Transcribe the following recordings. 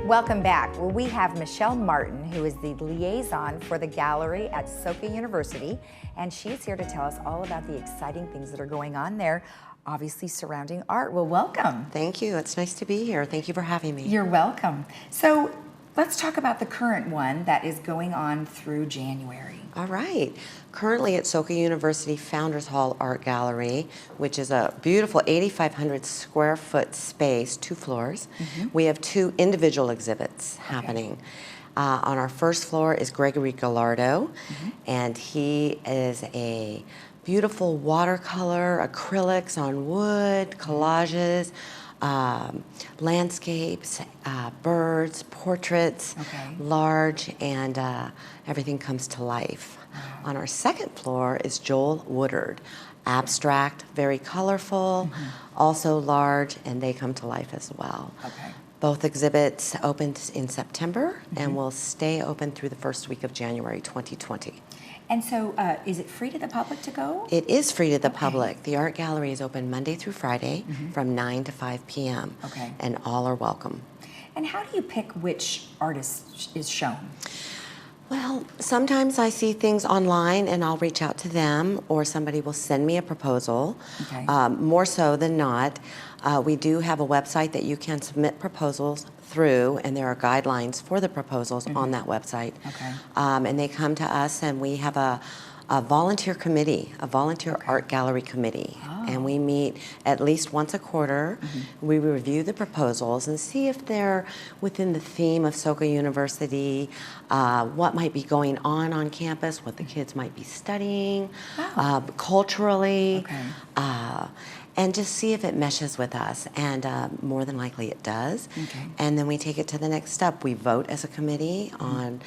Welcome back. Well, we have Michelle Martin, who is the liaison for the gallery at Soka University, and she's here to tell us all about the exciting things that are going on there, obviously surrounding art. Well, welcome. Thank you. It's nice to be here. Thank you for having me. You're welcome. So let's talk about the current one that is going on through January. All right. Currently at Soka University Founders Hall Art Gallery, which is a beautiful 8,500 square foot space, 2 floors. We have 2 individual exhibits happening. On our first floor is Gregory Gallardo, and he is a beautiful watercolor, acrylics on wood, collages, landscapes, birds, portraits, large, and everything comes to life. On our second floor is Joel Woodard, abstract, very colorful, also large, and they come to life as well. Both exhibits opened in September and will stay open through the first week of January 2020. And so is it free to the public to go? It is free to the public. The art gallery is open Monday through Friday from 9 to 5 p.m. And all are welcome. And how do you pick which artist is shown? Well, sometimes I see things online and I'll reach out to them, or somebody will send me a proposal. More so than not, we do have a website that you can submit proposals through, and there are guidelines for the proposals on that website. And they come to us, and we have a volunteer committee, a volunteer art gallery committee. And we meet at least once a quarter. We review the proposals and see if they're within the theme of Soka University, what might be going on campus, what the kids might be studying, culturally, and just see if it meshes with us. And more than likely it does. And then we take it to the next step. We vote as a committee on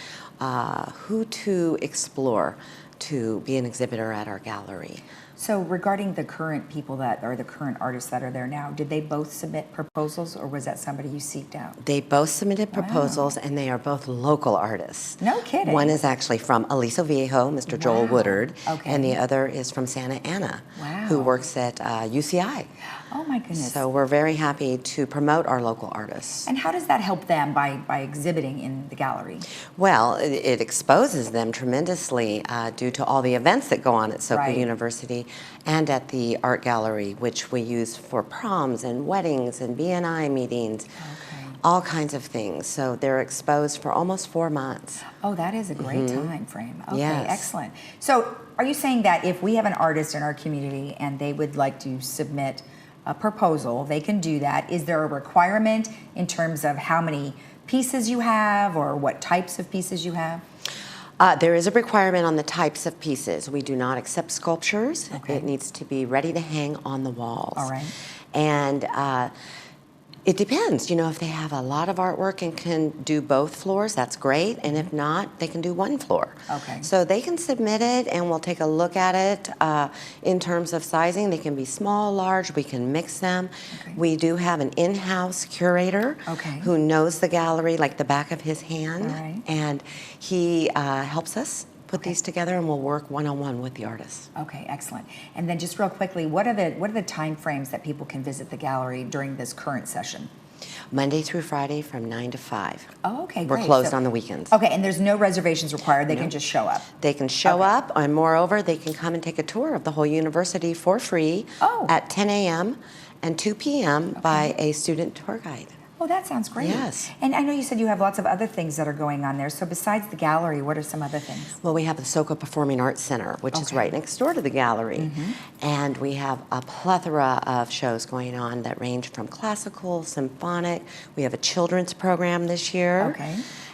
who to explore to be an exhibitor at our gallery. So regarding the current people that are the current artists that are there now, did they both submit proposals, or was that somebody you seeked out? They both submitted proposals, and they are both local artists. No kidding. One is actually from Aliso Viejo, Mr. Joel Woodard, and the other is from Santa Ana, who works at UCI. Oh my goodness. So we're very happy to promote our local artists. And how does that help them by exhibiting in the gallery? Well, it exposes them tremendously due to all the events that go on at Soka University and at the art gallery, which we use for proms and weddings and BNI meetings, all kinds of things. So they're exposed for almost 4 months. Oh, that is a great time frame. Okay, excellent. So are you saying that if we have an artist in our community and they would like to submit a proposal, they can do that? Is there a requirement in terms of how many pieces you have or what types of pieces you have? There is a requirement on the types of pieces. We do not accept sculptures. It needs to be ready to hang on the walls. And it depends. You know, if they have a lot of artwork and can do both floors, that's great. And if not, they can do 1 floor. So they can submit it, and we'll take a look at it in terms of sizing. They can be small, large. We can mix them. We do have an in-house curator who knows the gallery like the back of his hand, and he helps us put these together, and we'll work one-on-one with the artists. Okay, excellent. And then just real quickly, what are the time frames that people can visit the gallery during this current session? Monday through Friday from 9 to 5. Oh, okay, We're closed on the weekends. Okay, and there's no reservations required. They can just show up. They can show up, and moreover, they can come and take a tour of the whole university for free at 10 a.m. and 2 p.m. by a student tour guide. Oh, that sounds great. Yes. And I know you said you have lots of other things that are going on there. So besides the gallery, what are some other things? Well, we have the Soka Performing Arts Center, which is right next door to the gallery. And we have a plethora of shows going on that range from classical, symphonic. We have a children's program this year.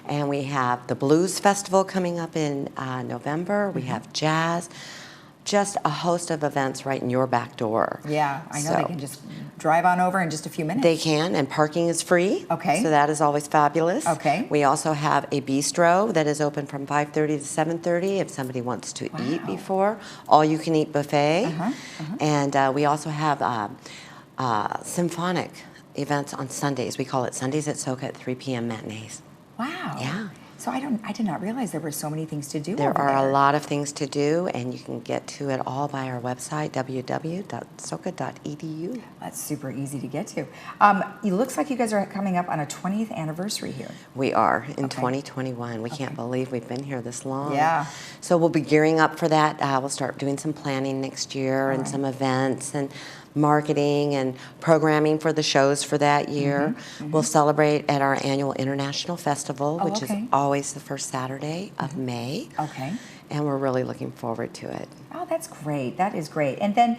And we have the Blues Festival coming up in November. We have jazz. Just a host of events right in your back door. Yeah, I know they can just drive on over in just a few minutes. They can, and parking is free. So that is always fabulous. We also have a bistro that is open from 5:30 to 7:30 if somebody wants to eat before. All you can eat buffet. And we also have symphonic events on Sundays. We call it Sundays at Soka at 3 p.m. matinees. Wow. Yeah. Mm-hmm. So I did not realize there were so many things to do There over are there. a lot of things to do, and you can get to it all by our website, www.soka.edu. That's super easy to get to. It looks like you guys are coming up on a 20th anniversary here. We are in Okay. 2021. We can't believe we've been here this long. Yeah. So we'll be gearing up for that. We'll start doing some planning next year and right. some events and marketing and programming for the shows for that year. We'll celebrate at our annual International Festival, Oh, which okay. is always the first Saturday of May. Okay. And we're really looking forward to it. Oh, that's great. That is great. And then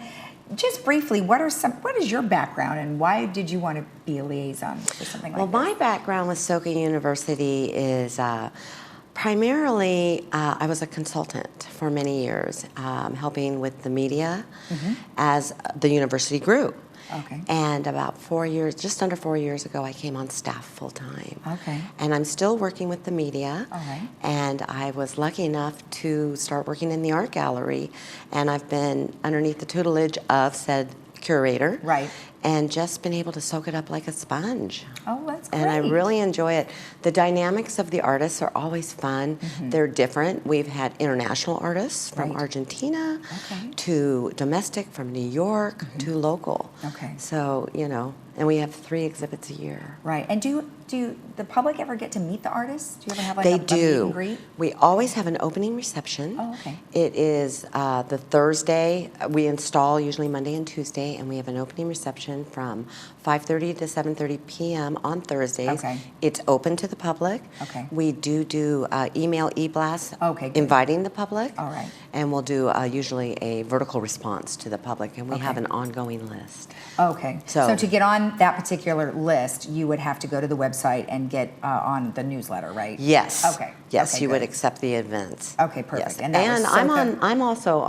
just briefly, what is your background and why did you want to be a liaison for something like Well, this? my background with Soka University is primarily I was a consultant for many years, helping with the media as the university grew. Okay. And about 4 years, just under 4 years ago, I came on staff full time. Okay. And I'm still working with the media. All right. And I was lucky enough to start working in the art gallery. And I've been underneath the tutelage of said curator. Right. And just been able to soak it up like a sponge. Oh, that's great. And I really enjoy it. The dynamics of the artists are always fun. They're different. We've had international artists from Right. Argentina Okay. to domestic from New York to local. Okay. So, and we have 3 exhibits a year. Right. And do the public ever get to meet the artists? Do you ever have like They a meet do. and greet? We always have an opening reception. Oh, okay. It is the Thursday. We install usually Monday and Tuesday, and we have an opening reception from 5:30 to 7:30 p.m. on Thursdays. Okay. It's open to the public. Okay. We do email e-blasts Okay, good. inviting the public. All right. And we'll do usually a vertical response to the public, and we have Okay. an ongoing list. Okay. So- So to get on that particular list, you would have to go to the website and get on the newsletter, right? Yes. Okay. Yes, Okay, you would good. accept the events. Okay, perfect. Yes. And that was I'm also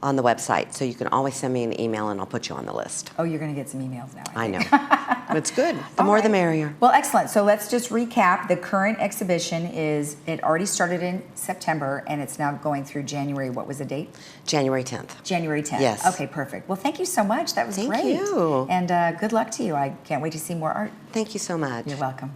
on the website, so you can always send me an email and I'll put you on the list. Oh, you're going to get some emails now. I think. know. It's good. The All more the right. merrier. Well, excellent. So let's just recap. The current exhibition it already started in September and it's now going through January. What was the date? January 10th. January 10th. Yes. Okay, perfect. Well, thank you so much. That was Thank great. you. And good luck to you. I can't wait to see more art. Thank you so much. You're welcome.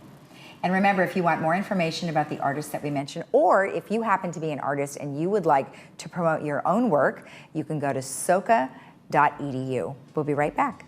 And remember, if you want more information about the artists that we mentioned, or if you happen to be an artist and you would like to promote your own work, you can go to soka.edu. We'll be right back.